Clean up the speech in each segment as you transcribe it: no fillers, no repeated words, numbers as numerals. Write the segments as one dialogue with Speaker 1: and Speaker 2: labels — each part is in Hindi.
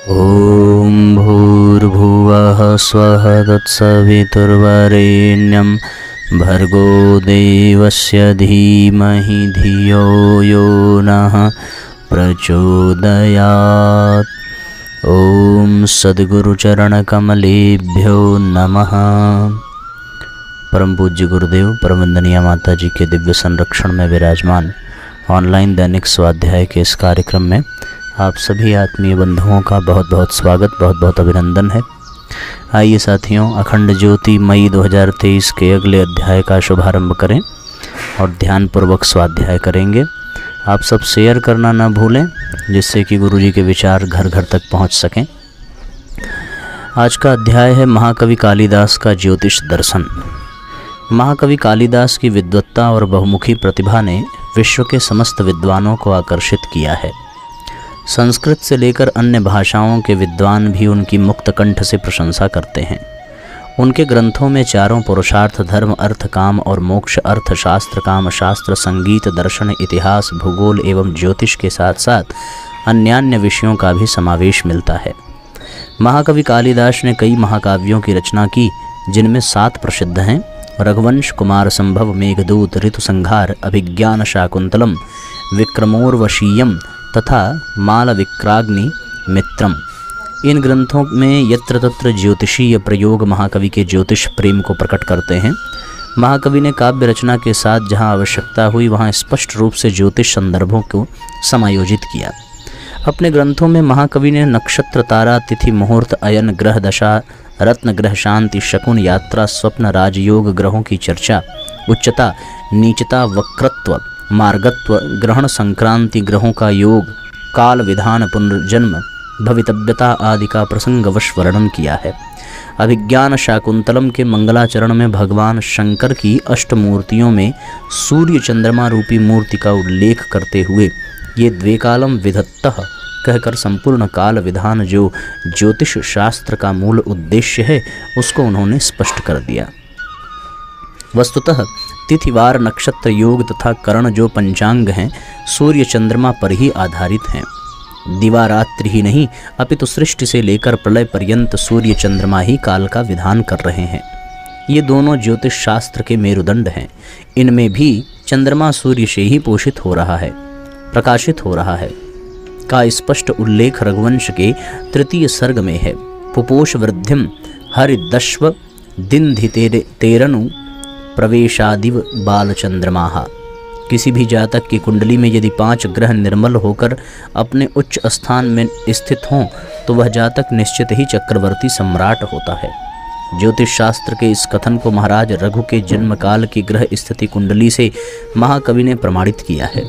Speaker 1: ॐ भूर्भुवः स्वः तत्सवितुर्वरेण्यं भर्गो देवस्य धीमहि धियो यो नः प्रचोदयात्। ॐ सद्गुरुचरणकमलेभ्यो नमः। परम पूज्य गुरुदेव परमवंदनीय माता जी के दिव्य संरक्षण में विराजमान ऑनलाइन दैनिक स्वाध्याय के इस कार्यक्रम में आप सभी आत्मीय बंधुओं का बहुत बहुत स्वागत, बहुत बहुत अभिनंदन है। आइए साथियों, अखंड ज्योति मई 2023 के अगले अध्याय का शुभारंभ करें और ध्यानपूर्वक स्वाध्याय करेंगे। आप सब शेयर करना न भूलें, जिससे कि गुरु जी के विचार घर घर तक पहुंच सकें। आज का अध्याय है महाकवि कालिदास का ज्योतिष दर्शन। महाकवि कालिदास की विद्वत्ता और बहुमुखी प्रतिभा ने विश्व के समस्त विद्वानों को आकर्षित किया है। संस्कृत से लेकर अन्य भाषाओं के विद्वान भी उनकी मुक्त कंठ से प्रशंसा करते हैं। उनके ग्रंथों में चारों पुरुषार्थ, धर्म, अर्थ, काम और मोक्ष, अर्थशास्त्र, कामशास्त्र, संगीत, दर्शन, इतिहास, भूगोल एवं ज्योतिष के साथ साथ अन्यान्य विषयों का भी समावेश मिलता है। महाकवि कालिदास ने कई महाकाव्यों की रचना की, जिनमें 7 प्रसिद्ध हैं: रघुवंश, कुमार संभव, मेघदूत, ऋतुसंहार, अभिज्ञान शाकुंतलम, विक्रमोर्वशीयम तथा मालविक्राग्नि मित्रम। इन ग्रंथों में यत्र तत्र ज्योतिषीय प्रयोग महाकवि के ज्योतिष प्रेम को प्रकट करते हैं। महाकवि ने काव्य रचना के साथ जहाँ आवश्यकता हुई वहाँ स्पष्ट रूप से ज्योतिष संदर्भों को समायोजित किया। अपने ग्रंथों में महाकवि ने नक्षत्र, तारा, तिथि, मुहूर्त, अयन, ग्रह दशा, रत्न ग्रह शांति, शकुन, यात्रा, स्वप्न, राजयोग, ग्रहों की चर्चा, उच्चता, नीचता, वक्रत्व, मार्गत्व, ग्रहण संक्रांति, ग्रहों का योग, काल विधान, पुनर्जन्म, भवितव्यता आदि का प्रसंगवश वर्णन किया है। अभिज्ञान शाकुंतलम के मंगलाचरण में भगवान शंकर की अष्टमूर्तियों में सूर्य चंद्रमा रूपी मूर्ति का उल्लेख करते हुए ये द्वेकालम विधत्तः कहकर संपूर्ण काल विधान जो ज्योतिष शास्त्र का मूल उद्देश्य है उसको उन्होंने स्पष्ट कर दिया। वस्तुतः तिथिवार, नक्षत्र, योग तथा करण जो पंचांग हैं सूर्य चंद्रमा पर ही आधारित हैं। दिवारात्रि ही नहीं अपितु सृष्टि से लेकर प्रलय पर्यंत सूर्य चंद्रमा ही काल का विधान कर रहे हैं। ये दोनों ज्योतिष शास्त्र के मेरुदंड हैं। इनमें भी चंद्रमा सूर्य से ही पोषित हो रहा है, प्रकाशित हो रहा है का स्पष्ट उल्लेख रघुवंश के 3 सर्ग में है। पुपोष वृद्धिम हरिदश्व दिन्धितेरनु प्रवेशादिव बालचंद्रमाः। किसी भी जातक की कुंडली में यदि 5 ग्रह निर्मल होकर अपने उच्च स्थान में स्थित हों तो वह जातक निश्चित ही चक्रवर्ती सम्राट होता है। ज्योतिष शास्त्र के इस कथन को महाराज रघु के जन्म काल की ग्रह स्थिति कुंडली से महाकवि ने प्रमाणित किया है।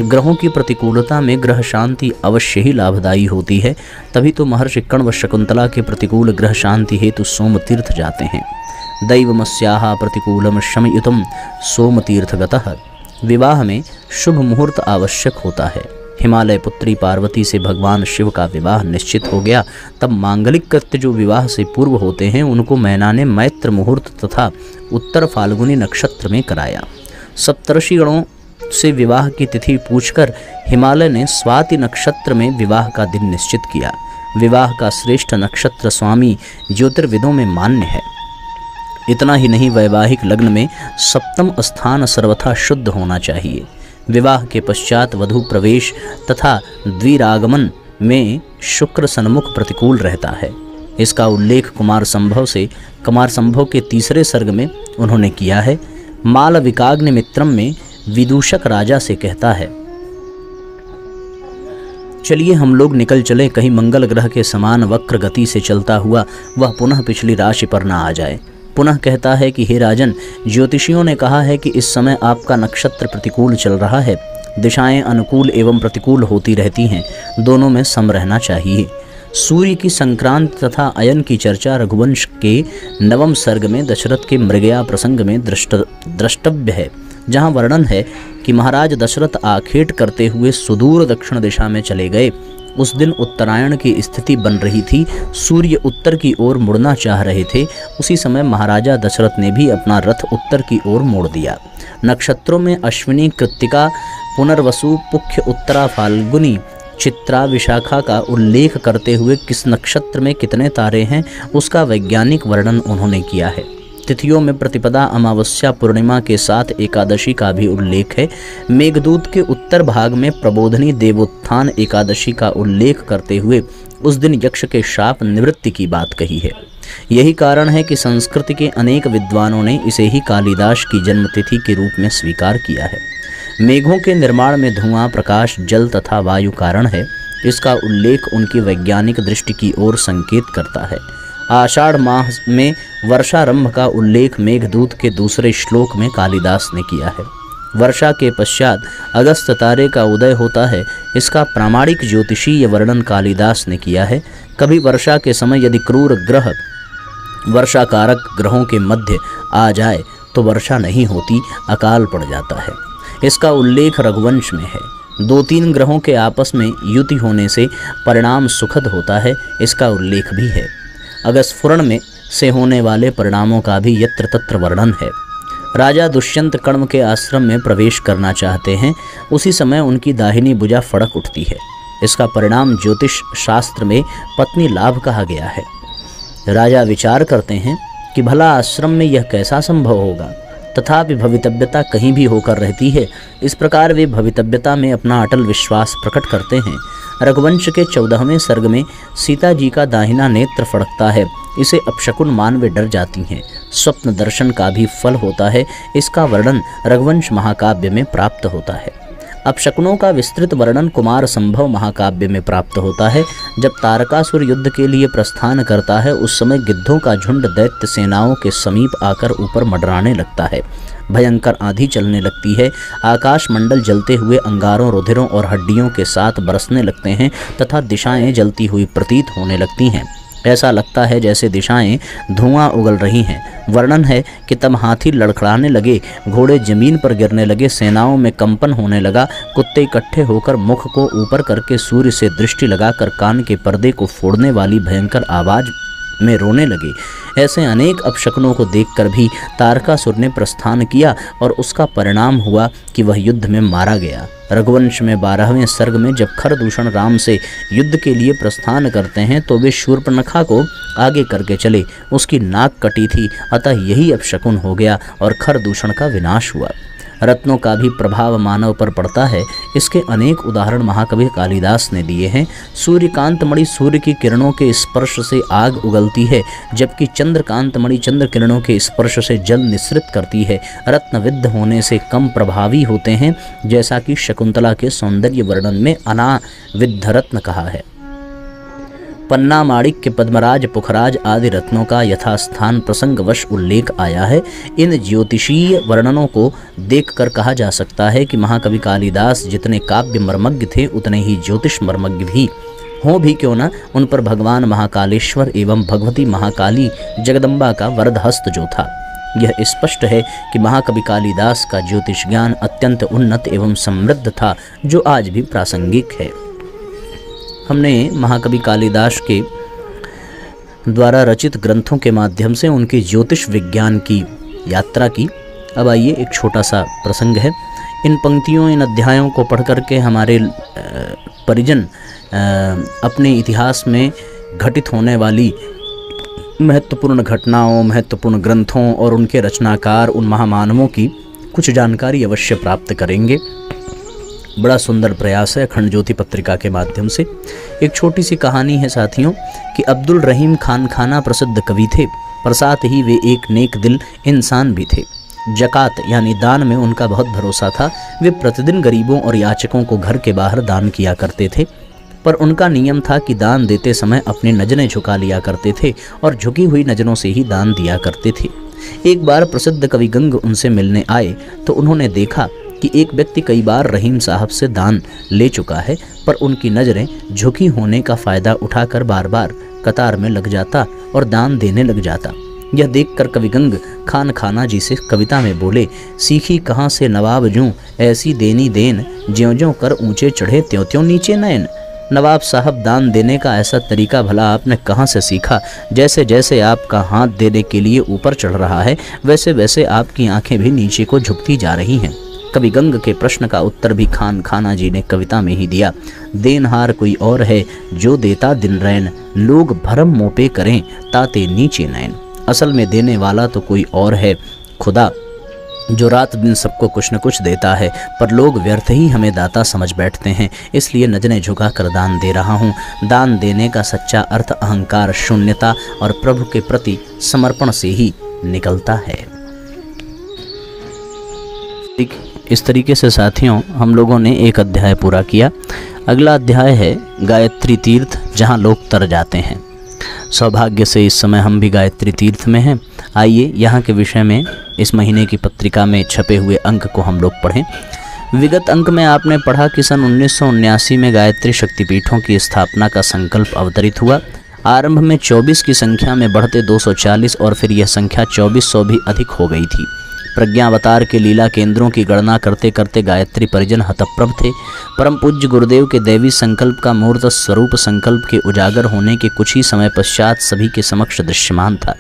Speaker 1: ग्रहों की प्रतिकूलता में ग्रह शांति अवश्य ही लाभदायी होती है, तभी तो महर्षि कण्व व शकुंतला के प्रतिकूल ग्रह शांति हेतु सोमतीर्थ जाते हैं। दैवमस्याः प्रतिकूलम शमयुतम सोमतीर्थगतः। विवाह में शुभ मुहूर्त आवश्यक होता है। हिमालय पुत्री पार्वती से भगवान शिव का विवाह निश्चित हो गया, तब मांगलिक कृत्य जो विवाह से पूर्व होते हैं उनको मैना ने मैत्र मुहूर्त तथा उत्तर फाल्गुनी नक्षत्र में कराया। सप्तर्षिगणों से विवाह की तिथि पूछकर हिमालय ने स्वाति नक्षत्र में विवाह का दिन निश्चित किया। विवाह का श्रेष्ठ नक्षत्र स्वामी ज्योतिर्विदों में मान्य है। इतना ही नहीं, वैवाहिक लग्न में सप्तम स्थान सर्वथा शुद्ध होना चाहिए। विवाह के पश्चात वधू प्रवेश तथा द्विरागमन में शुक्र सन्मुख प्रतिकूल रहता है। इसका उल्लेख कुमार संभव के 3 सर्ग में उन्होंने किया है। मालविकाग्नि मित्रम में विदूषक राजा से कहता है, चलिए हम लोग निकल चले, कहीं मंगल ग्रह के समान वक्र गति से चलता हुआ वह पुनः पिछली राशि पर न आ जाए। पुनः कहता है कि हे राजन, ज्योतिषियों ने कहा है कि इस समय आपका नक्षत्र प्रतिकूल चल रहा है। दिशाएं अनुकूल एवं प्रतिकूल होती रहती हैं, दोनों में सम रहना चाहिए। सूर्य की संक्रांति तथा अयन की चर्चा रघुवंश के 9वें सर्ग में दशरथ के मृगया प्रसंग में द्रष्टव्य है, जहाँ वर्णन है कि महाराज दशरथ आखेट करते हुए सुदूर दक्षिण दिशा में चले गए। उस दिन उत्तरायण की स्थिति बन रही थी, सूर्य उत्तर की ओर मुड़ना चाह रहे थे। उसी समय महाराजा दशरथ ने भी अपना रथ उत्तर की ओर मोड़ दिया। नक्षत्रों में अश्विनी, कृत्तिका, पुनर्वसु, पुख्य, उत्तरा, फाल्गुनी, चित्रा विशाखा का उल्लेख करते हुए किस नक्षत्र में कितने तारे हैं उसका वैज्ञानिक वर्णन उन्होंने किया है। तिथियों में प्रतिपदा, अमावस्या, पूर्णिमा के साथ एकादशी का भी उल्लेख है। मेघदूत के उत्तर भाग में प्रबोधनी देवोत्थान एकादशी का उल्लेख करते हुए उस दिन यक्ष के शाप निवृत्ति की बात कही है। यही कारण है कि संस्कृत के अनेक विद्वानों ने इसे ही कालिदास की जन्मतिथि के रूप में स्वीकार किया है। मेघों के निर्माण में धुआं, प्रकाश, जल तथा वायु कारण है। इसका उल्लेख उनकी वैज्ञानिक दृष्टि की ओर संकेत करता है। आषाढ़ माह में वर्षारंभ का उल्लेख मेघदूत के दूसरे श्लोक में कालिदास ने किया है। वर्षा के पश्चात अगस्त तारे का उदय होता है। इसका प्रामाणिक ज्योतिषीय वर्णन कालिदास ने किया है। कभी वर्षा के समय यदि क्रूर ग्रह वर्षाकारक ग्रहों के मध्य आ जाए तो वर्षा नहीं होती, अकाल पड़ जाता है। इसका उल्लेख रघुवंश में है। 2-3 ग्रहों के आपस में युति होने से परिणाम सुखद होता है, इसका उल्लेख भी है। अगस्फुरण में से होने वाले परिणामों का भी यत्र तत्र वर्णन है। राजा दुष्यंत कण्व के आश्रम में प्रवेश करना चाहते हैं, उसी समय उनकी दाहिनी भुजा फड़क उठती है। इसका परिणाम ज्योतिष शास्त्र में पत्नी लाभ कहा गया है। राजा विचार करते हैं कि भला आश्रम में यह कैसा संभव होगा, तथापि भवितव्यता कहीं भी होकर रहती है। इस प्रकार वे भवितव्यता में अपना अटल विश्वास प्रकट करते हैं। रघुवंश के 14वें सर्ग में सीता जी का दाहिना नेत्र फड़कता है। इसे अपशकुन मान वे डर जाती हैं। स्वप्न दर्शन का भी फल होता है। इसका वर्णन रघुवंश महाकाव्य में प्राप्त होता है। अपशकुनों का विस्तृत वर्णन कुमार संभव महाकाव्य में प्राप्त होता है। जब तारकासुर युद्ध के लिए प्रस्थान करता है, उस समय गिद्धों का झुंड दैत्य सेनाओं के समीप आकर ऊपर मंडराने लगता है। भयंकर आंधी चलने लगती है। आकाश मंडल जलते हुए अंगारों, रुधिरों और हड्डियों के साथ बरसने लगते हैं तथा दिशाएं जलती हुई प्रतीत होने लगती हैं। ऐसा लगता है जैसे दिशाएं धुआं उगल रही हैं। वर्णन है कि तब हाथी लड़खड़ाने लगे, घोड़े जमीन पर गिरने लगे, सेनाओं में कंपन होने लगा, कुत्ते इकट्ठे होकर मुख को ऊपर करके सूर्य से दृष्टि लगाकर कान के पर्दे को फोड़ने वाली भयंकर आवाज में रोने लगे। ऐसे अनेक अपशकुनों को देखकर भी तारकासुर ने प्रस्थान किया और उसका परिणाम हुआ कि वह युद्ध में मारा गया। रघुवंश में 12वें सर्ग में जब खरदूषण राम से युद्ध के लिए प्रस्थान करते हैं तो वे शूर्पणखा को आगे करके चले। उसकी नाक कटी थी, अतः यही अपशकुन हो गया और खरदूषण का विनाश हुआ। रत्नों का भी प्रभाव मानव पर पड़ता है। इसके अनेक उदाहरण महाकवि कालिदास ने दिए हैं। सूर्यकांतमणि सूर्य की किरणों के स्पर्श से आग उगलती है, जबकि चंद्रकांतमणि चंद्र किरणों के स्पर्श से जल निःसृत करती है। रत्नविद्ध होने से कम प्रभावी होते हैं, जैसा कि शकुंतला के सौंदर्य वर्णन में अनाविद्ध रत्न कहा है। पन्ना, माणिक्य, पद्मराज, पुखराज आदि रत्नों का यथास्थान प्रसंगवश उल्लेख आया है। इन ज्योतिषीय वर्णनों को देखकर कहा जा सकता है कि महाकवि कालिदास जितने काव्य मर्मज्ञ थे, उतने ही ज्योतिष मर्मज्ञ भी हों भी क्यों न, उन पर भगवान महाकालेश्वर एवं भगवती महाकाली जगदम्बा का वरद हस्त जो था। यह स्पष्ट है कि महाकवि कालिदास का ज्योतिष ज्ञान अत्यंत उन्नत एवं समृद्ध था, जो आज भी प्रासंगिक है। हमने महाकवि कालिदास के द्वारा रचित ग्रंथों के माध्यम से उनके ज्योतिष विज्ञान की यात्रा की। अब आइए एक छोटा सा प्रसंग है। इन पंक्तियों, इन अध्यायों को पढ़ करके हमारे परिजन अपने इतिहास में घटित होने वाली महत्वपूर्ण घटनाओं, महत्वपूर्ण ग्रंथों और उनके रचनाकार, उन महामानवों की कुछ जानकारी अवश्य प्राप्त करेंगे। बड़ा सुंदर प्रयास है अखंड ज्योति पत्रिका के माध्यम से। एक छोटी सी कहानी है साथियों कि अब्दुल रहीम खान खाना प्रसिद्ध कवि थे, पर साथ ही वे एक नेक दिल इंसान भी थे। जकात यानी दान में उनका बहुत भरोसा था। वे प्रतिदिन गरीबों और याचकों को घर के बाहर दान किया करते थे, पर उनका नियम था कि दान देते समय अपनी नजरें झुका लिया करते थे और झुकी हुई नजरों से ही दान दिया करते थे। एक बार प्रसिद्ध कवि गंग उनसे मिलने आए तो उन्होंने देखा कि एक व्यक्ति कई बार रहीम साहब से दान ले चुका है, पर उनकी नज़रें झुकी होने का फ़ायदा उठाकर बार बार कतार में लग जाता और दान देने लग जाता। यह देखकर कवि गंग खान खाना जी से कविता में बोले, सीखी कहाँ से नवाब जूं ऐसी देनी देन, ज्यों ज्यों कर ऊंचे चढ़े त्यों त्यों नीचे नयन। नवाब साहब, दान देने का ऐसा तरीका भला आपने कहाँ से सीखा? जैसे जैसे आपका हाथ देने के लिए ऊपर चढ़ रहा है, वैसे वैसे आपकी आंखें भी नीचे को झुकती जा रही हैं। कवि गंग के प्रश्न का उत्तर भी खान खाना जी ने कविता में ही दिया। देनहार कोई और है जो देता दिन रैन, लोग भरम मोपे करें ताते नीचे नैन। असल में देने वाला तो कोई और है, खुदा, जो रात दिन सबको कुछ न कुछ देता है, पर लोग व्यर्थ ही हमें दाता समझ बैठते हैं। इसलिए नजरें झुका कर दान दे रहा हूँ। दान देने का सच्चा अर्थ अहंकार, शून्यता और प्रभु के प्रति समर्पण से ही निकलता है। इस तरीके से साथियों हम लोगों ने एक अध्याय पूरा किया। अगला अध्याय है गायत्री तीर्थ, जहाँ लोग तर जाते हैं। सौभाग्य से इस समय हम भी गायत्री तीर्थ में हैं। आइए यहाँ के विषय में इस महीने की पत्रिका में छपे हुए अंक को हम लोग पढ़ें। विगत अंक में आपने पढ़ा कि सन 1979 में गायत्री शक्तिपीठों की स्थापना का संकल्प अवतरित हुआ। आरंभ में 24 की संख्या में बढ़ते 240 और फिर यह संख्या 2400 भी अधिक हो गई थी। प्रज्ञावतार के लीला केंद्रों की गणना करते करते गायत्री परिजन हतप्रभ थे। परम पूज्य गुरुदेव के दैवी संकल्प का मूर्त स्वरूप संकल्प के उजागर होने के कुछ ही समय पश्चात सभी के समक्ष दृश्यमान था।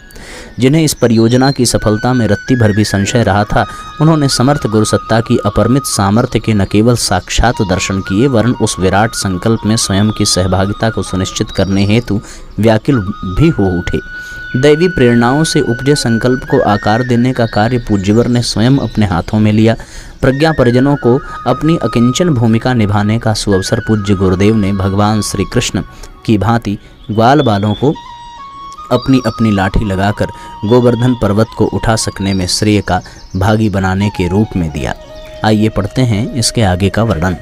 Speaker 1: जिन्हें इस परियोजना की सफलता में रत्ती भर भी संशय रहा था, उन्होंने समर्थ गुरुसत्ता की अपरिमित सामर्थ्य के न केवल साक्षात दर्शन किए, वरन उस विराट संकल्प में स्वयं की सहभागिता को सुनिश्चित करने हेतु व्याकुल भी हो उठे। दैवी प्रेरणाओं से उपजे संकल्प को आकार देने का कार्य पूज्यवर ने स्वयं अपने हाथों में लिया। प्रज्ञा परिजनों को अपनी अकिंचन भूमिका निभाने का सुअवसर पूज्य गुरुदेव ने भगवान श्री कृष्ण की भांति ग्वाल बालों को अपनी अपनी लाठी लगाकर गोवर्धन पर्वत को उठा सकने में श्रेय का भागी बनाने के रूप में दिया। आइए पढ़ते हैं इसके आगे का वर्णन।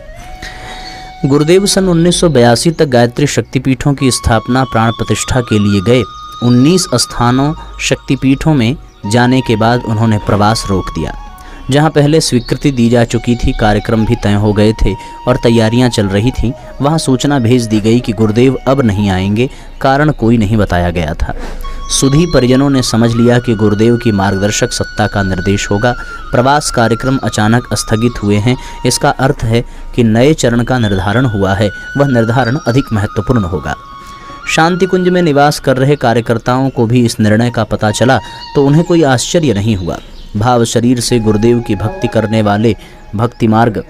Speaker 1: गुरुदेव सन 1982 तक गायत्री शक्तिपीठों की स्थापना प्राण प्रतिष्ठा के लिए गए। 19 स्थानों शक्तिपीठों में जाने के बाद उन्होंने प्रवास रोक दिया। जहां पहले स्वीकृति दी जा चुकी थी, कार्यक्रम भी तय हो गए थे और तैयारियां चल रही थीं, वहां सूचना भेज दी गई कि गुरुदेव अब नहीं आएंगे। कारण कोई नहीं बताया गया था। सुधी परिजनों ने समझ लिया कि गुरुदेव की मार्गदर्शक सत्ता का निर्देश होगा। प्रवास कार्यक्रम अचानक स्थगित हुए हैं। इसका अर्थ है कि नए चरण का निर्धारण हुआ है। वह निर्धारण अधिक महत्वपूर्ण होगा। शांति कुंज में निवास कर रहे कार्यकर्ताओं को भी इस निर्णय का पता चला तो उन्हें कोई आश्चर्य नहीं हुआ। भाव शरीर से गुरुदेव की भक्ति करने वाले भक्ति मार्ग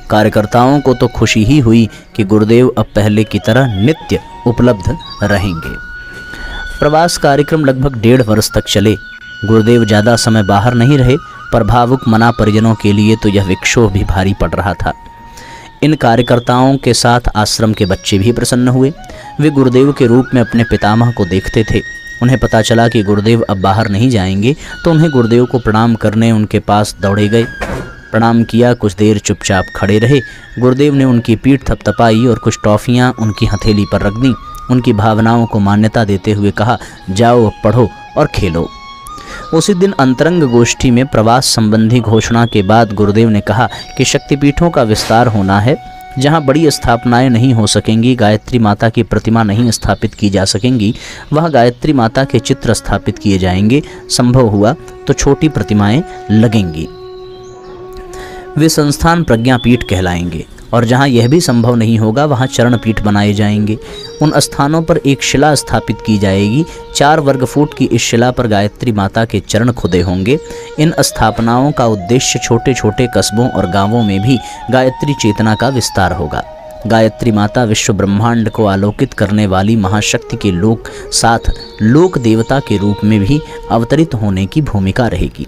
Speaker 1: कार्यकर्ताओं को तो खुशी ही हुई कि गुरुदेव अब पहले की तरह नित्य उपलब्ध रहेंगे। प्रवास कार्यक्रम लगभग 1.5 वर्ष तक चले। गुरुदेव ज़्यादा समय बाहर नहीं रहे, पर भावुक मना परिजनों के लिए तो यह विक्षोभ भी भारी पड़ रहा था। इन कार्यकर्ताओं के साथ आश्रम के बच्चे भी प्रसन्न हुए। वे गुरुदेव के रूप में अपने पितामह को देखते थे। उन्हें पता चला कि गुरुदेव अब बाहर नहीं जाएंगे तो उन्हें गुरुदेव को प्रणाम करने उनके पास दौड़े गए। प्रणाम किया, कुछ देर चुपचाप खड़े रहे। गुरुदेव ने उनकी पीठ थपथपाई और कुछ टॉफियाँ उनकी हथेली पर रख दी। उनकी भावनाओं को मान्यता देते हुए कहा, जाओ अब पढ़ो और खेलो। उसी दिन अंतरंग गोष्ठी में प्रवास संबंधी घोषणा के बाद गुरुदेव ने कहा कि शक्तिपीठों का विस्तार होना है। जहां बड़ी स्थापनाएं नहीं हो सकेंगी, गायत्री माता की प्रतिमा नहीं स्थापित की जा सकेंगी, वहां गायत्री माता के चित्र स्थापित किए जाएंगे। संभव हुआ तो छोटी प्रतिमाएं लगेंगी। वे संस्थान प्रज्ञापीठ कहलाएंगे। और जहां यह भी संभव नहीं होगा, वहां चरणपीठ बनाए जाएंगे। उन स्थानों पर एक शिला स्थापित की जाएगी। 4 वर्ग फुट की इस शिला पर गायत्री माता के चरण खुदे होंगे। इन स्थापनाओं का उद्देश्य छोटे छोटे कस्बों और गांवों में भी गायत्री चेतना का विस्तार होगा। गायत्री माता विश्व ब्रह्मांड को आलोकित करने वाली महाशक्ति के लोक देवता के रूप में भी अवतरित होने की भूमिका रहेगी।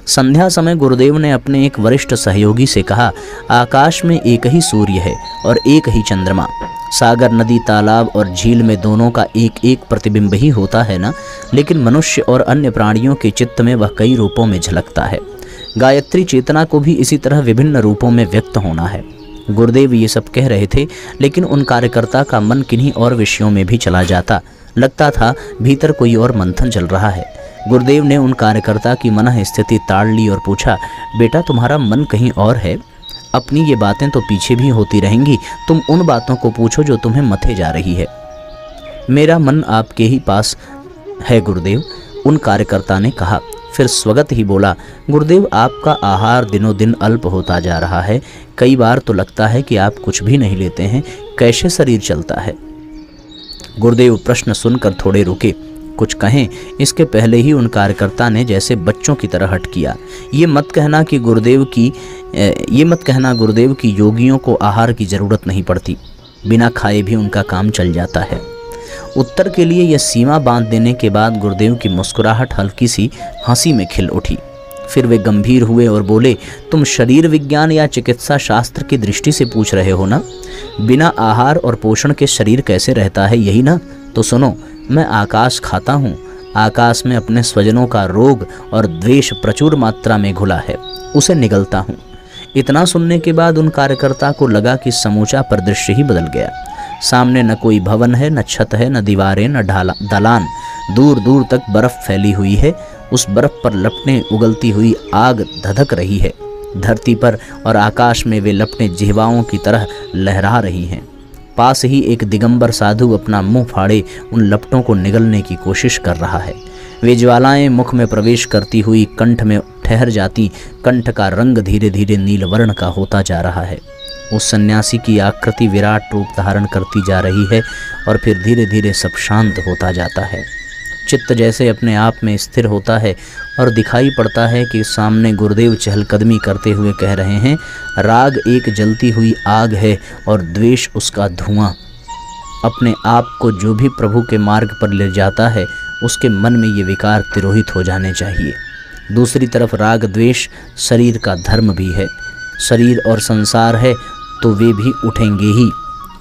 Speaker 1: संध्या समय गुरुदेव ने अपने एक वरिष्ठ सहयोगी से कहा, आकाश में एक ही सूर्य है और एक ही चंद्रमा। सागर, नदी, तालाब और झील में दोनों का एक एक प्रतिबिंब ही होता है ना, लेकिन मनुष्य और अन्य प्राणियों के चित्त में वह कई रूपों में झलकता है। गायत्री चेतना को भी इसी तरह विभिन्न रूपों में व्यक्त होना है। गुरुदेव ये सब कह रहे थे, लेकिन उन कार्यकर्ता का मन किन्हीं और विषयों में भी चला जाता। लगता था भीतर कोई और मंथन चल रहा है। गुरुदेव ने उन कार्यकर्ता की मनः स्थिति ताड़ ली और पूछा, बेटा तुम्हारा मन कहीं और है। अपनी ये बातें तो पीछे भी होती रहेंगी, तुम उन बातों को पूछो जो तुम्हें मथे जा रही है। मेरा मन आपके ही पास है गुरुदेव, उन कार्यकर्ता ने कहा। फिर स्वगत ही बोला, गुरुदेव आपका आहार दिनों दिन अल्प होता जा रहा है। कई बार तो लगता है कि आप कुछ भी नहीं लेते हैं, कैसे शरीर चलता है। गुरुदेव प्रश्न सुनकर थोड़े रुके, कुछ कहें इसके पहले ही उन कार्यकर्ता ने जैसे बच्चों की तरह हट किया। ये मत कहना कि गुरुदेव की ये मत कहना गुरुदेव कि योगियों को आहार की ज़रूरत नहीं पड़ती, बिना खाए भी उनका काम चल जाता है। उत्तर के लिए यह सीमा बांध देने के बाद गुरुदेव की मुस्कुराहट हल्की सी हंसी में खिल उठी। फिर वे गंभीर हुए और बोले, तुम शरीर विज्ञान या चिकित्सा शास्त्र की दृष्टि से पूछ रहे हो ना? बिना आहार और पोषण के शरीर कैसे रहता है, यही ना? तो सुनो, मैं आकाश खाता हूँ। आकाश में अपने स्वजनों का रोग और द्वेष प्रचुर मात्रा में घुला है, उसे निगलता हूँ। इतना सुनने के बाद उन कार्यकर्ता को लगा कि समूचा परिदृश्य ही बदल गया। सामने न कोई भवन है, न छत है, न दीवारें, न दलान। दूर दूर तक बर्फ फैली हुई है। उस बर्फ पर लपटें उगलती हुई आग धधक रही है। धरती पर और आकाश में वे लपटें जिह्वाओं की तरह लहरा रही हैं। पास ही एक दिगंबर साधु अपना मुंह फाड़े उन लपटों को निगलने की कोशिश कर रहा है। वे ज्वालाएं मुख में प्रवेश करती हुई कंठ में ठहर जाती, कंठ का रंग धीरे धीरे नीलवर्ण का होता जा रहा है। उस सन्यासी की आकृति विराट रूप धारण करती जा रही है और फिर धीरे धीरे सब शांत होता जाता है। चित्त जैसे अपने आप में स्थिर होता है और दिखाई पड़ता है कि सामने गुरुदेव चहलकदमी करते हुए कह रहे हैं, राग एक जलती हुई आग है और द्वेष उसका धुआं। अपने आप को जो भी प्रभु के मार्ग पर ले जाता है उसके मन में ये विकार तिरोहित हो जाने चाहिए। दूसरी तरफ राग द्वेष शरीर का धर्म भी है। शरीर और संसार है तो वे भी उठेंगे ही।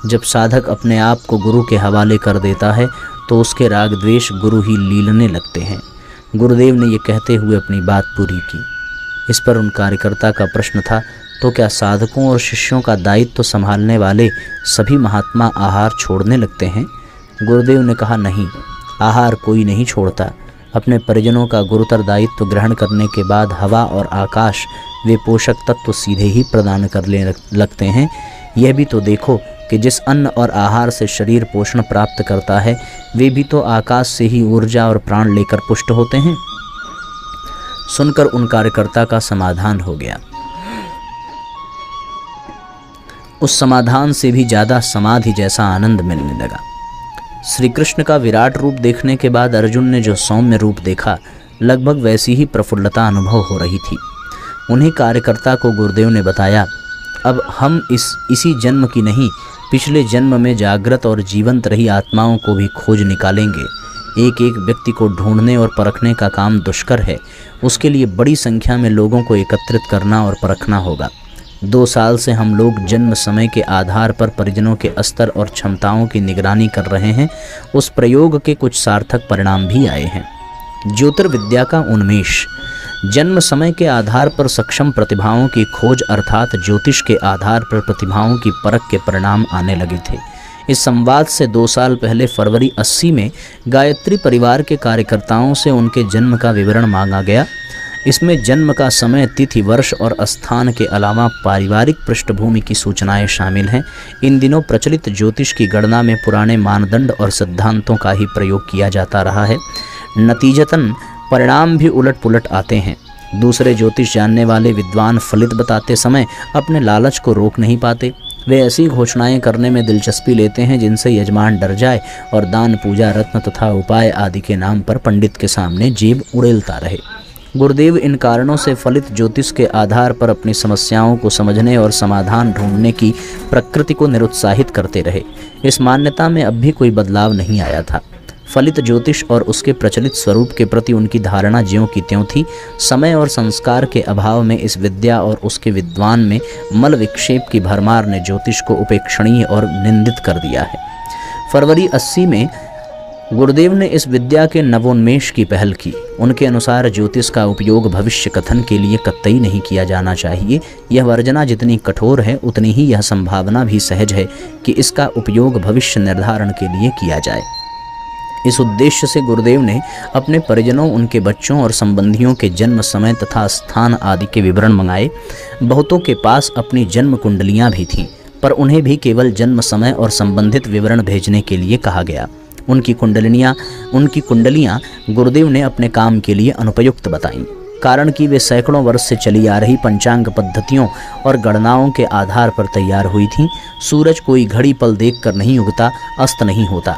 Speaker 1: जब साधक अपने आप को गुरु के हवाले कर देता है तो उसके राग द्वेष गुरु ही लीलने लगते हैं। गुरुदेव ने ये कहते हुए अपनी बात पूरी की। इस पर उन कार्यकर्ता का प्रश्न था, तो क्या साधकों और शिष्यों का दायित्व संभालने वाले सभी महात्मा आहार छोड़ने लगते हैं? गुरुदेव ने कहा, नहीं, आहार कोई नहीं छोड़ता। अपने परिजनों का गुरुतर दायित्व ग्रहण करने के बाद हवा और आकाश वे पोषक तत्व सीधे ही प्रदान करने लगते हैं। यह भी तो देखो कि जिस अन्न और आहार से शरीर पोषण प्राप्त करता है वे भी तो आकाश से ही ऊर्जा और प्राण लेकर पुष्ट होते हैं। सुनकर उन कार्यकर्ता का समाधान हो गया। उस समाधान से भी ज्यादा समाधि जैसा आनंद मिलने लगा। श्री कृष्ण का विराट रूप देखने के बाद अर्जुन ने जो सौम्य रूप देखा, लगभग वैसी ही प्रफुल्लता अनुभव हो रही थी। उन्हीं कार्यकर्ता को गुरुदेव ने बताया, अब हम इसी जन्म की नहीं, पिछले जन्म में जागृत और जीवंत रही आत्माओं को भी खोज निकालेंगे। एक एक व्यक्ति को ढूंढने और परखने का काम दुष्कर है। उसके लिए बड़ी संख्या में लोगों को एकत्रित करना और परखना होगा। 2 साल से हम लोग जन्म समय के आधार पर परिजनों के स्तर और क्षमताओं की निगरानी कर रहे हैं। उस प्रयोग के कुछ सार्थक परिणाम भी आए हैं। ज्योतिर्विद्या का उन्मेष, जन्म समय के आधार पर सक्षम प्रतिभाओं की खोज अर्थात ज्योतिष के आधार पर प्रतिभाओं की परख के परिणाम आने लगे थे। इस संवाद से 2 साल पहले फरवरी 80 में गायत्री परिवार के कार्यकर्ताओं से उनके जन्म का विवरण मांगा गया। इसमें जन्म का समय, तिथि, वर्ष और स्थान के अलावा पारिवारिक पृष्ठभूमि की सूचनाएं शामिल हैं। इन दिनों प्रचलित ज्योतिष की गणना में पुराने मानदंड और सिद्धांतों का ही प्रयोग किया जाता रहा है। नतीजतन परिणाम भी उलट पुलट आते हैं। दूसरे ज्योतिष जानने वाले विद्वान फलित बताते समय अपने लालच को रोक नहीं पाते। वे ऐसी घोषणाएं करने में दिलचस्पी लेते हैं जिनसे यजमान डर जाए और दान, पूजा, रत्न तथा उपाय आदि के नाम पर पंडित के सामने जेब उड़ेलता रहे। गुरुदेव इन कारणों से फलित ज्योतिष के आधार पर अपनी समस्याओं को समझने और समाधान ढूंढने की प्रकृति को निरुत्साहित करते रहे। इस मान्यता में अब भी कोई बदलाव नहीं आया था। फलित ज्योतिष और उसके प्रचलित स्वरूप के प्रति उनकी धारणा ज्यों की त्यों थी। समय और संस्कार के अभाव में इस विद्या और उसके विद्वान में मल विक्षेप की भरमार ने ज्योतिष को उपेक्षणीय और निंदित कर दिया है। फरवरी 80 में गुरुदेव ने इस विद्या के नवोन्मेष की पहल की। उनके अनुसार ज्योतिष का उपयोग भविष्य कथन के लिए कतई नहीं किया जाना चाहिए। यह वर्जना जितनी कठोर है उतनी ही यह संभावना भी सहज है कि इसका उपयोग भविष्य निर्धारण के लिए किया जाए। इस उद्देश्य से गुरुदेव ने अपने परिजनों, उनके बच्चों और संबंधियों के जन्म समय तथा स्थान आदि के विवरण मंगाए। बहुतों के पास अपनी जन्म कुंडलियां भी थीं, पर उन्हें भी केवल जन्म समय और संबंधित विवरण भेजने के लिए कहा गया। उनकी कुंडलियां गुरुदेव ने अपने काम के लिए अनुपयुक्त बताईं, कारण कि वे सैकड़ों वर्ष से चली आ रही पंचांग पद्धतियों और गणनाओं के आधार पर तैयार हुई थीं। सूरज कोई घड़ी पल देखकर नहीं उगता, अस्त नहीं होता।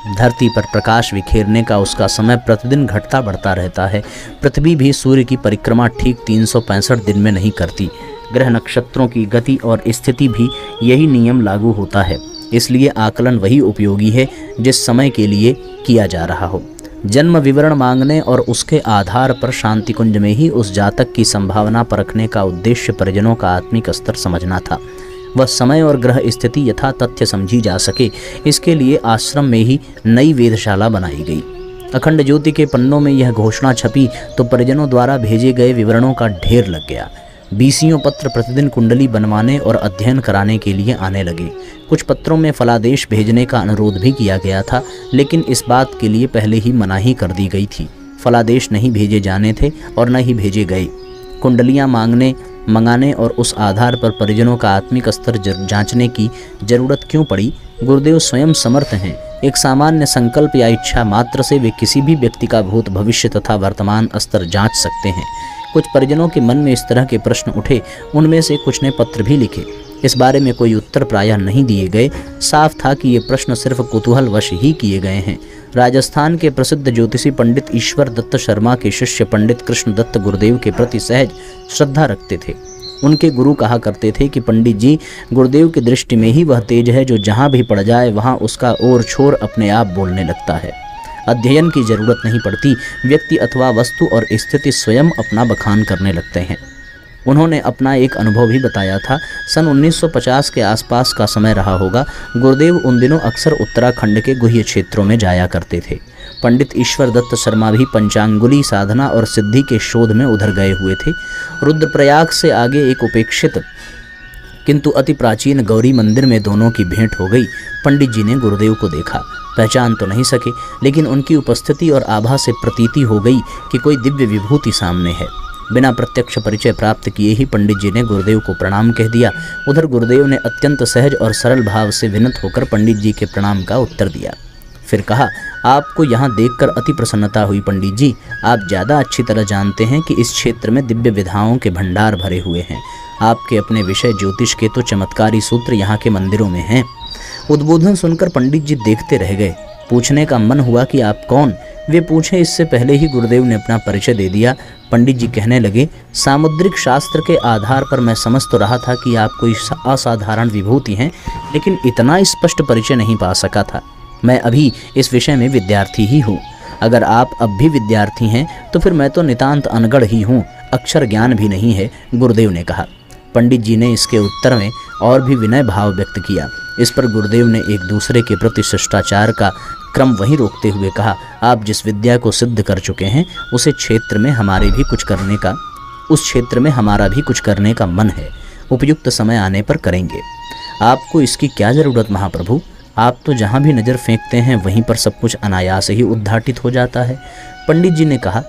Speaker 1: धरती पर प्रकाश बिखेरने का उसका समय प्रतिदिन घटता बढ़ता रहता है। पृथ्वी भी सूर्य की परिक्रमा ठीक 365 दिन में नहीं करती। ग्रह नक्षत्रों की गति और स्थिति भी यही नियम लागू होता है। इसलिए आकलन वही उपयोगी है जिस समय के लिए किया जा रहा हो। जन्म विवरण मांगने और उसके आधार पर शांति कुंज में ही उस जातक की संभावना परखने का उद्देश्य परिजनों का आत्मिक स्तर समझना था। वह समय और ग्रह स्थिति यथा तथ्य समझी जा सके, इसके लिए आश्रम में ही नई वेधशाला बनाई गई। अखंड ज्योति के पन्नों में यह घोषणा छपी तो परिजनों द्वारा भेजे गए विवरणों का ढेर लग गया। 20 पत्र प्रतिदिन कुंडली बनवाने और अध्ययन कराने के लिए आने लगे। कुछ पत्रों में फलादेश भेजने का अनुरोध भी किया गया था, लेकिन इस बात के लिए पहले ही मनाही कर दी गई थी। फलादेश नहीं भेजे जाने थे और न ही भेजे गए। कुंडलियां मंगाने और उस आधार पर परिजनों का आत्मिक स्तर जांचने की जरूरत क्यों पड़ी? गुरुदेव स्वयं समर्थ हैं। एक सामान्य संकल्प या इच्छा मात्र से वे किसी भी व्यक्ति का भूत, भविष्य तथा वर्तमान स्तर जांच सकते हैं। कुछ परिजनों के मन में इस तरह के प्रश्न उठे। उनमें से कुछ ने पत्र भी लिखे। इस बारे में कोई उत्तर प्रायः नहीं दिए गए। साफ था कि ये प्रश्न सिर्फ कुतूहलवश ही किए गए हैं। राजस्थान के प्रसिद्ध ज्योतिषी पंडित ईश्वर दत्त शर्मा के शिष्य पंडित कृष्ण दत्त गुरुदेव के प्रति सहज श्रद्धा रखते थे। उनके गुरु कहा करते थे कि पंडित जी, गुरुदेव की दृष्टि में ही वह तेज है जो जहाँ भी पड़ जाए वहाँ उसका ओर छोर अपने आप बोलने लगता है। अध्ययन की जरूरत नहीं पड़ती, व्यक्ति अथवा वस्तु और स्थिति स्वयं अपना बखान करने लगते हैं। उन्होंने अपना एक अनुभव भी बताया था। सन 1950 के आसपास का समय रहा होगा। गुरुदेव उन दिनों अक्सर उत्तराखंड के गुह्य क्षेत्रों में जाया करते थे। पंडित ईश्वर दत्त शर्मा भी पंचांगुली साधना और सिद्धि के शोध में उधर गए हुए थे। रुद्रप्रयाग से आगे एक उपेक्षित किंतु अति प्राचीन गौरी मंदिर में दोनों की भेंट हो गई। पंडित जी ने गुरुदेव को देखा, पहचान तो नहीं सके, लेकिन उनकी उपस्थिति और आभा से प्रतीति हो गई कि कोई दिव्य विभूति सामने है। बिना प्रत्यक्ष परिचय प्राप्त किए ही पंडित जी ने गुरुदेव को प्रणाम कह दिया। उधर गुरुदेव ने अत्यंत सहज और सरल भाव से विनत होकर पंडित जी के प्रणाम का उत्तर दिया। फिर कहा, आपको यहाँ देखकर अति प्रसन्नता हुई पंडित जी। आप ज़्यादा अच्छी तरह जानते हैं कि इस क्षेत्र में दिव्य विधाओं के भंडार भरे हुए हैं। आपके अपने विषय ज्योतिष के तो चमत्कारी सूत्र यहाँ के मंदिरों में हैं। उद्बोधन सुनकर पंडित जी देखते रह गए। पूछने का मन हुआ कि आप कौन? वे पूछे इससे पहले ही गुरुदेव ने अपना परिचय दे दिया। पंडित जी कहने लगे, सामुद्रिक शास्त्र के आधार पर मैं समझ तो रहा था कि आप कोई असाधारण विभूति हैं, लेकिन इतना स्पष्ट परिचय नहीं पा सका था। मैं अभी इस विषय में विद्यार्थी ही हूँ। अगर आप अब भी विद्यार्थी हैं तो फिर मैं तो नितांत अनगढ़ ही हूँ, अक्षर ज्ञान भी नहीं है, गुरुदेव ने कहा। पंडित जी ने इसके उत्तर में और भी विनय भाव व्यक्त किया। इस पर गुरुदेव ने एक दूसरे के प्रति शिष्टाचार का क्रम वहीं रोकते हुए कहा, आप जिस विद्या को सिद्ध कर चुके हैं उस क्षेत्र में हमारा भी कुछ करने का मन है। उपयुक्त समय आने पर करेंगे। आपको इसकी क्या जरूरत महाप्रभु? आप तो जहाँ भी नज़र फेंकते हैं वहीं पर सब कुछ अनायास ही उद्घाटित हो जाता है, पंडित जी ने कहा।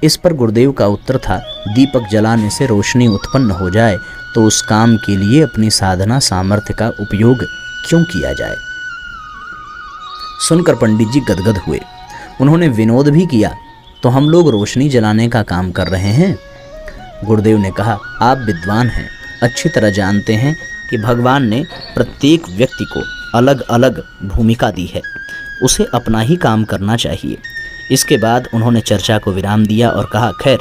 Speaker 1: इस पर गुरुदेव का उत्तर था, दीपक जलाने से रोशनी उत्पन्न हो जाए तो उस काम के लिए अपनी साधना सामर्थ्य का उपयोग क्यों किया जाए? सुनकर पंडित जी गदगद हुए। उन्होंने विनोद भी किया, तो हम लोग रोशनी जलाने का काम कर रहे हैं। गुरुदेव ने कहा, आप विद्वान हैं, अच्छी तरह जानते हैं कि भगवान ने प्रत्येक व्यक्ति को अलग अलग भूमिका दी है, उसे अपना ही काम करना चाहिए। इसके बाद उन्होंने चर्चा को विराम दिया और कहा, खैर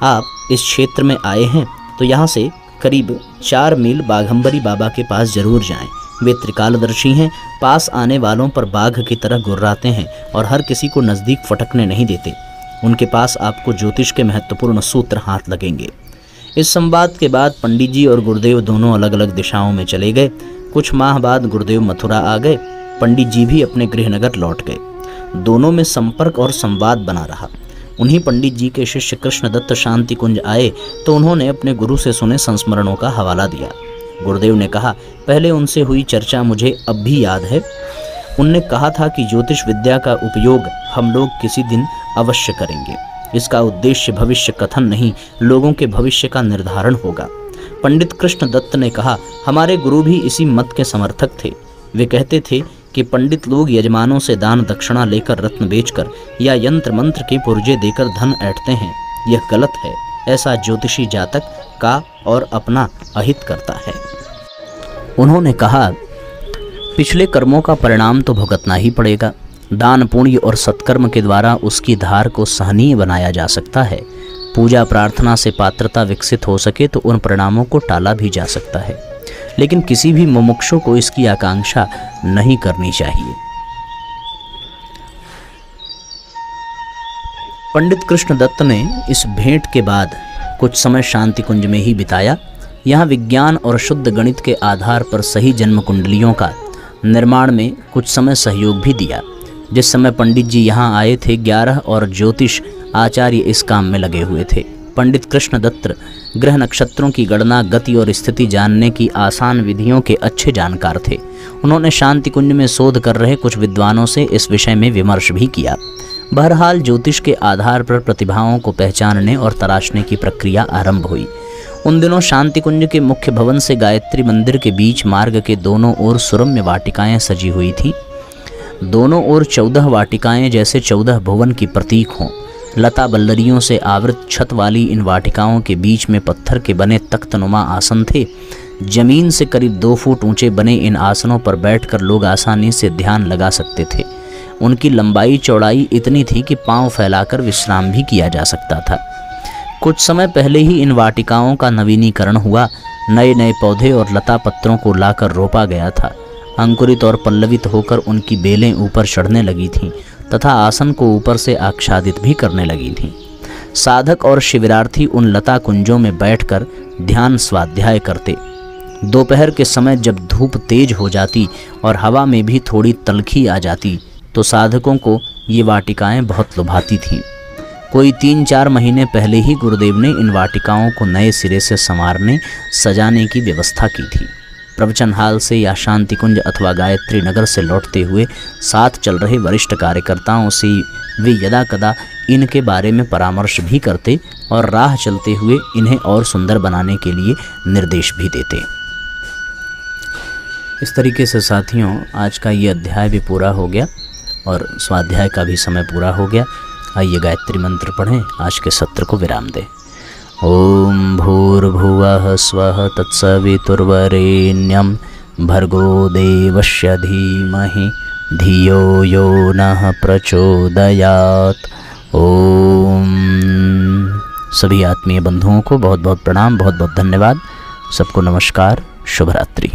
Speaker 1: आप इस क्षेत्र में आए हैं तो यहाँ से करीब 4 मील बाघंबरी बाबा के पास जरूर जाएं। वे त्रिकालदर्शी हैं, पास आने वालों पर बाघ की तरह गुर्राते हैं और हर किसी को नज़दीक फटकने नहीं देते। उनके पास आपको ज्योतिष के महत्वपूर्ण सूत्र हाथ लगेंगे। इस संवाद के बाद पंडित जी और गुरुदेव दोनों अलग अलग दिशाओं में चले गए। कुछ माह बाद गुरुदेव मथुरा आ गए। पंडित जी भी अपने गृहनगर लौट गए। दोनों में संपर्क और संवाद बना रहा। उन्हीं पंडित जी के शिष्य कृष्ण दत्त शांति कुंज आए तो उन्होंने अपने गुरु से सुने संस्मरणों का हवाला दिया। गुरुदेव ने कहा, पहले उनसे हुई चर्चा मुझे अब भी याद है। उनने कहा था कि ज्योतिष विद्या का उपयोग हम लोग किसी दिन अवश्य करेंगे। इसका उद्देश्य भविष्य कथन नहीं, लोगों के भविष्य का निर्धारण होगा। पंडित कृष्ण दत्त ने कहा, हमारे गुरु भी इसी मत के समर्थक थे। वे कहते थे कि पंडित लोग यजमानों से दान दक्षिणा लेकर, रत्न बेचकर या यंत्र मंत्र के पुर्जे देकर धन ऐंठते हैं। यह गलत है। ऐसा ज्योतिषी जातक का और अपना अहित करता है। उन्होंने कहा, पिछले कर्मों का परिणाम तो भुगतना ही पड़ेगा। दान पुण्य और सत्कर्म के द्वारा उसकी धार को सहनीय बनाया जा सकता है। पूजा प्रार्थना से पात्रता विकसित हो सके तो उन परिणामों को टाला भी जा सकता है, लेकिन किसी भी मुमुक्षु को इसकी आकांक्षा नहीं करनी चाहिए। पंडित कृष्णदत्त ने इस भेंट के बाद कुछ समय शांति कुंज में ही बिताया। यहाँ विज्ञान और शुद्ध गणित के आधार पर सही जन्म कुंडलियों का निर्माण में कुछ समय सहयोग भी दिया। जिस समय पंडित जी यहाँ आए थे 11 और ज्योतिष आचार्य इस काम में लगे हुए थे। पंडित कृष्णदत्त ग्रह नक्षत्रों की गणना, गति और स्थिति जानने की आसान विधियों के अच्छे जानकार थे। उन्होंने शांति कुंज में शोध कर रहे कुछ विद्वानों से इस विषय में विमर्श भी किया। बहरहाल ज्योतिष के आधार पर प्रतिभाओं को पहचानने और तराशने की प्रक्रिया आरंभ हुई। उन दिनों शांति कुंज के मुख्य भवन से गायत्री मंदिर के बीच मार्ग के दोनों ओर सुरम्य वाटिकाएं सजी हुई थी। दोनों ओर 14 वाटिकाएं जैसे 14 भुवन की प्रतीक हों। लता बल्लरियों से आवृत छत वाली इन वाटिकाओं के बीच में पत्थर के बने तख्तनुमा आसन थे। जमीन से करीब 2 फुट ऊंचे बने इन आसनों पर बैठकर लोग आसानी से ध्यान लगा सकते थे। उनकी लंबाई चौड़ाई इतनी थी कि पांव फैलाकर विश्राम भी किया जा सकता था। कुछ समय पहले ही इन वाटिकाओं का नवीनीकरण हुआ। नए नए पौधे और लता पत्रों को लाकर रोपा गया था। अंकुरित और पल्लवित होकर उनकी बेलें ऊपर चढ़ने लगी थीं तथा आसन को ऊपर से आच्छादित भी करने लगी थीं। साधक और शिविरार्थी उन लता कुंजों में बैठकर ध्यान स्वाध्याय करते। दोपहर के समय जब धूप तेज हो जाती और हवा में भी थोड़ी तलखी आ जाती तो साधकों को ये वाटिकाएं बहुत लुभाती थीं। कोई 3-4 महीने पहले ही गुरुदेव ने इन वाटिकाओं को नए सिरे से संवारने सजाने की व्यवस्था की थी। प्रवचन हाल से या शांति कुंज अथवा गायत्री नगर से लौटते हुए साथ चल रहे वरिष्ठ कार्यकर्ताओं से वे यदा कदा इनके बारे में परामर्श भी करते और राह चलते हुए इन्हें और सुंदर बनाने के लिए निर्देश भी देते। इस तरीके से साथियों, आज का ये अध्याय भी पूरा हो गया और स्वाध्याय का भी समय पूरा हो गया। आइए गायत्री मंत्र पढ़ें, आज के सत्र को विराम दें। ओम भूर्भुवः स्वः तत्सवितुर्वरेण्यं भर्गो देवस्य धीमहि धियो यो नः प्रचोदयात्। ओम। सभी आत्मीय बंधुओं को बहुत बहुत प्रणाम, बहुत बहुत धन्यवाद। सबको नमस्कार, शुभ रात्रि।